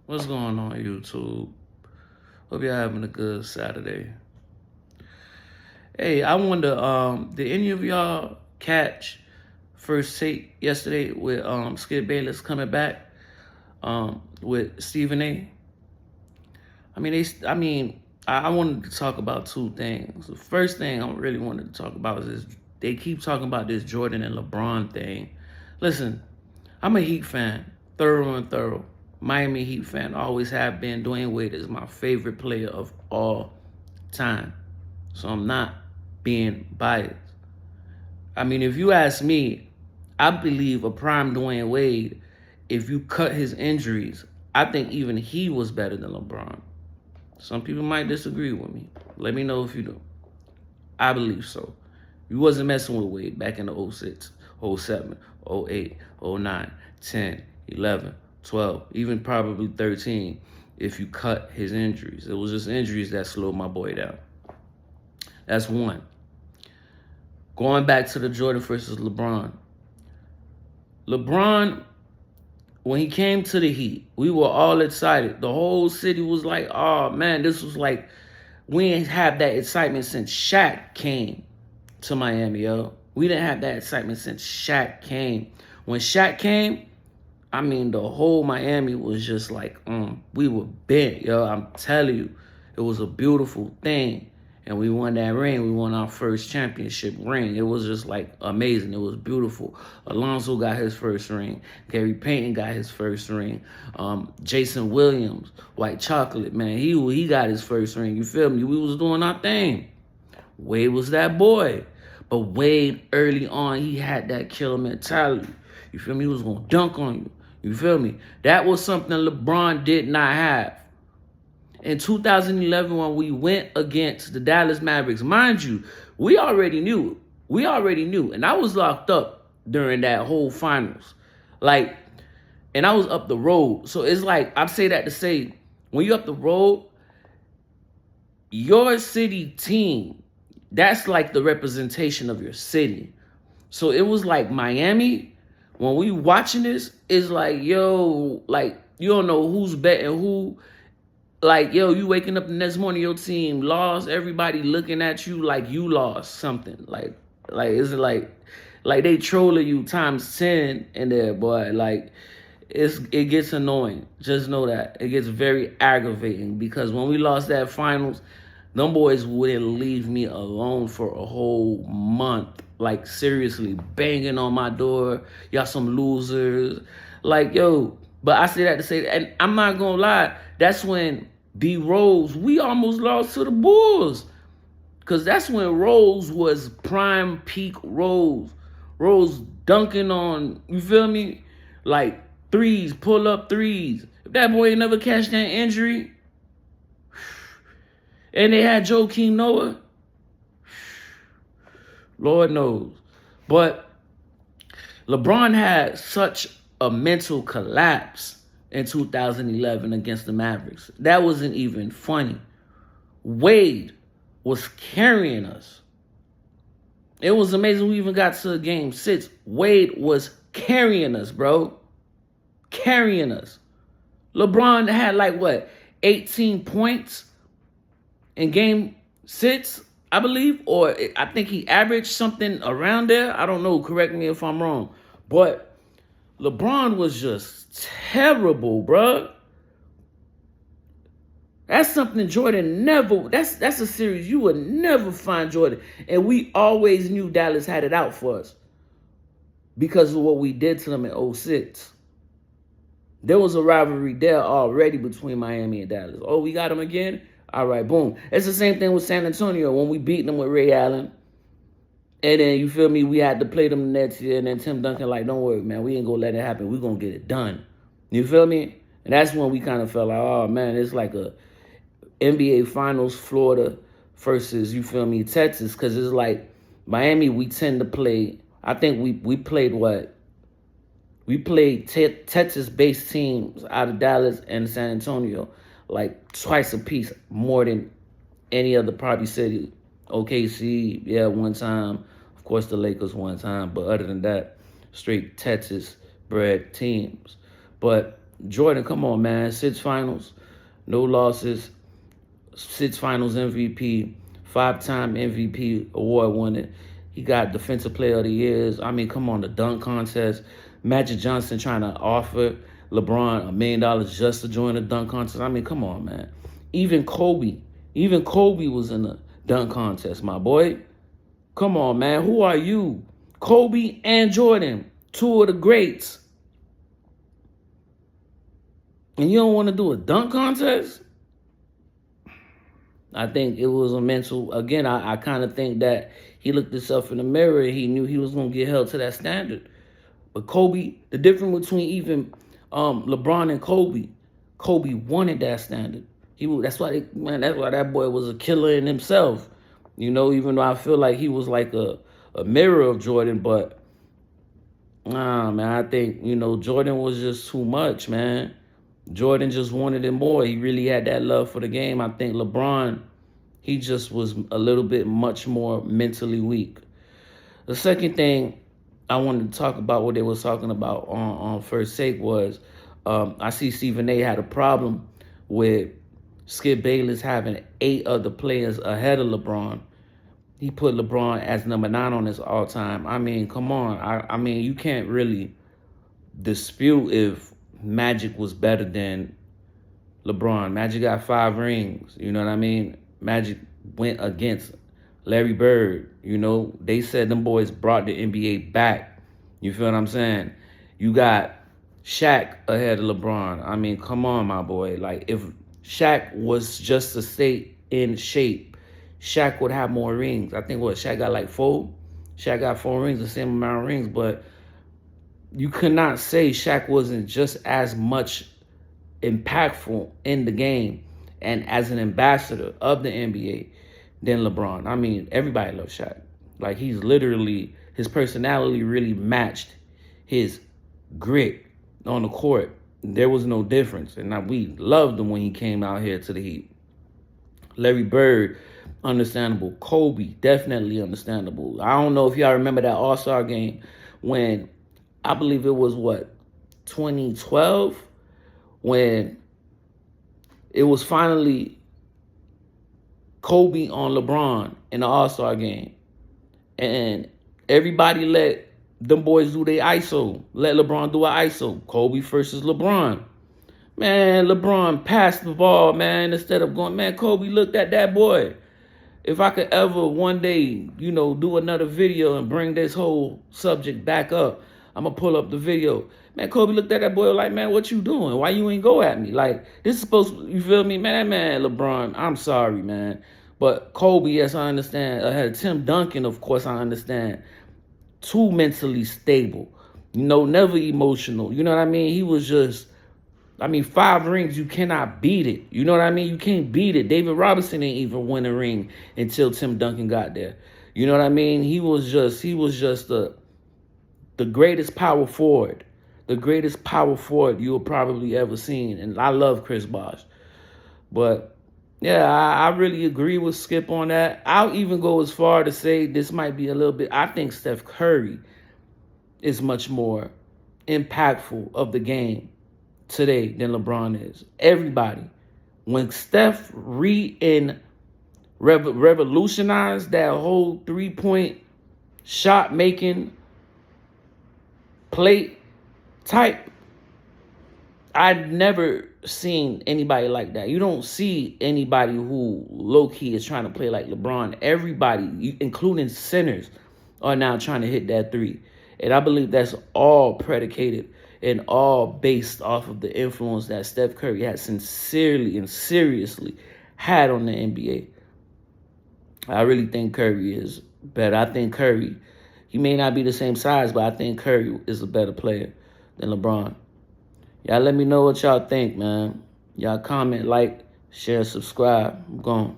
What's going on, YouTube? Hope you're having a good Saturday. Hey, I wonder, did any of y'all catch first take yesterday with Skip Bayless coming back with Stephen A? I wanted to talk about two things. The first thing I really wanted to talk about is they keep talking about this Jordan and LeBron thing. Listen, I'm a Heat fan, thorough and thorough. Miami Heat fan, always have been. Dwayne Wade is my favorite player of all time. So I'm not being biased. If you ask me, I believe a prime Dwayne Wade, if you cut his injuries, I think even he was better than LeBron. Some people might disagree with me. Let me know if you do. I believe so. You wasn't messing with Wade back in the 06, 07, 08, 09, 10, 11, 12, even probably 13 if you cut his injuries. It was just injuries that slowed my boy down. That's one. Going back to the Jordan versus LeBron. LeBron, when he came to the Heat, we were all excited. The whole city was like, oh man, this was like, we ain't have that excitement since Shaq came to Miami, yo. We didn't have that excitement since Shaq came. When Shaq came, the whole Miami was just like, we were bent, yo. I'm telling you, it was a beautiful thing. And we won that ring. We won our first championship ring. It was just like amazing. It was beautiful. Alonzo got his first ring. Gary Payton got his first ring. Jason Williams, White Chocolate, man, he got his first ring. You feel me? We was doing our thing. Wade was that boy. But Wade, early on, he had that killer mentality. You feel me? He was going to dunk on you. You feel me? That was something LeBron did not have. In 2011, when we went against the Dallas Mavericks, mind you, we already knew. And I was locked up during that whole finals. And I was up the road. So it's like, I say that to say, when you're up the road, your city team, that's like the representation of your city. So it was like Miami, when we watching this, it's like, yo, like, you don't know who's betting who. Like, yo, you waking up the next morning, your team lost, everybody looking at you like you lost something. Like it's like they trolling you times 10 in there, boy. Like, it gets annoying. Just know that. It gets very aggravating because when we lost that finals, them boys wouldn't leave me alone for a whole month. Like, seriously, banging on my door. Y'all some losers. Like, yo, but I say that to say, and I'm not gonna lie, that's when D Rose, we almost lost to the Bulls. Because that's when Rose was prime peak Rose. Rose dunking on, you feel me? Like threes, pull up threes. If that boy ain't never catch that injury, and they had Joakim Noah, Lord knows. But LeBron had such a mental collapse in 2011 against the Mavericks. That wasn't even funny. Wade was carrying us. It was amazing we even got to game 6. Wade was carrying us, bro. Carrying us. LeBron had 18 points in game 6, I believe. Or I think he averaged something around there. I don't know. Correct me if I'm wrong. But LeBron was just terrible, bro. That's something Jordan never, that's a series you would never find Jordan. And we always knew Dallas had it out for us because of what we did to them in 06. There was a rivalry there already between Miami and Dallas. Oh, we got them again? All right, boom. It's the same thing with San Antonio when we beat them with Ray Allen. And then, you feel me, we had to play them next year. And then Tim Duncan like, don't worry, man, we ain't going to let it happen. We're going to get it done. You feel me? And that's when we kind of felt like, oh, man, it's like a NBA Finals Florida versus, you feel me, Texas. Because it's like Miami, we tend to play, I think we played what? We played Texas-based teams out of Dallas and San Antonio like twice a piece more than any other probably city. OKC, yeah, one time. Of course, the Lakers one time. But other than that, straight Texas-bred teams. But Jordan, come on, man. 6 finals, no losses, 6 finals MVP, 5-time MVP award winner. He got Defensive Player of the Years. I mean, come on, the dunk contest. Magic Johnson trying to offer LeBron $1 million just to join the dunk contest. I mean, come on, man. Even Kobe was in the dunk contest, my boy. Come on, man. Who are you? Kobe and Jordan, 2 of the greats. And you don't want to do a dunk contest? I think it was a mental, again, I kind of think that he looked himself in the mirror and he knew he was going to get held to that standard. But Kobe, the difference between even LeBron and Kobe wanted that standard. That's why that boy was a killer in himself. You know, even though I feel like he was like a mirror of Jordan, but man, I think, you know, Jordan was just too much, man. Jordan just wanted it more. He really had that love for the game. I think LeBron, he just was a little bit much more mentally weak. The second thing I wanted to talk about, what they was talking about on First Take, was I see Stephen A. had a problem with Skip Bayless having 8 other players ahead of LeBron. He put LeBron as number 9 on his all-time. I mean, come on. I mean, you can't really dispute if Magic was better than LeBron. Magic got 5 rings. You know what I mean? Magic went against Larry Bird. You know, they said them boys brought the NBA back. You feel what I'm saying? You got Shaq ahead of LeBron. I mean, come on, my boy. Like, if Shaq was just to stay in shape, Shaq would have more rings. I think Shaq got like 4? Shaq got 4 rings, the same amount of rings, but you could not say Shaq wasn't just as much impactful in the game and as an ambassador of the NBA than LeBron. I mean, everybody loves Shaq. Like, he's literally, his personality really matched his grit on the court. There was no difference. And we loved him when he came out here to the Heat. Larry Bird, understandable. Kobe, definitely understandable. I don't know if y'all remember that All-Star game when, I believe it was 2012, when it was finally Kobe on LeBron in the All-Star game. And everybody let them boys do their ISO. Let LeBron do an ISO. Kobe versus LeBron. Man, LeBron passed the ball, man, instead of going, man, Kobe looked at that boy. If I could ever one day, you know, do another video and bring this whole subject back up, I'm going to pull up the video. Man, Kobe looked at that boy like, man, what you doing? Why you ain't go at me? Like, this is supposed to, you feel me? Man, LeBron, I'm sorry, man. But Kobe, yes, I understand. I had Tim Duncan, of course, I understand. Too mentally stable. You know, never emotional. You know what I mean? He was just, 5 rings, you cannot beat it. You know what I mean? You can't beat it. David Robinson didn't even win a ring until Tim Duncan got there. You know what I mean? He was just the greatest power forward. The greatest power forward you'll probably ever seen. And I love Chris Bosh. But, yeah, I really agree with Skip on that. I'll even go as far to say this might be a little bit, I think Steph Curry is much more impactful of the game today than LeBron is. Everybody. When Steph revolutionized that whole 3-point shot making plate type, I've never seen anybody like that. You don't see anybody who low-key is trying to play like LeBron. Everybody, including centers, are now trying to hit that 3. And I believe that's all predicated and all based off of the influence that Steph Curry has sincerely and seriously had on the NBA. I really think Curry is better. I think Curry, he may not be the same size, but I think Curry is a better player than LeBron. Y'all let me know what y'all think, man. Y'all comment, like, share, subscribe. I'm gone.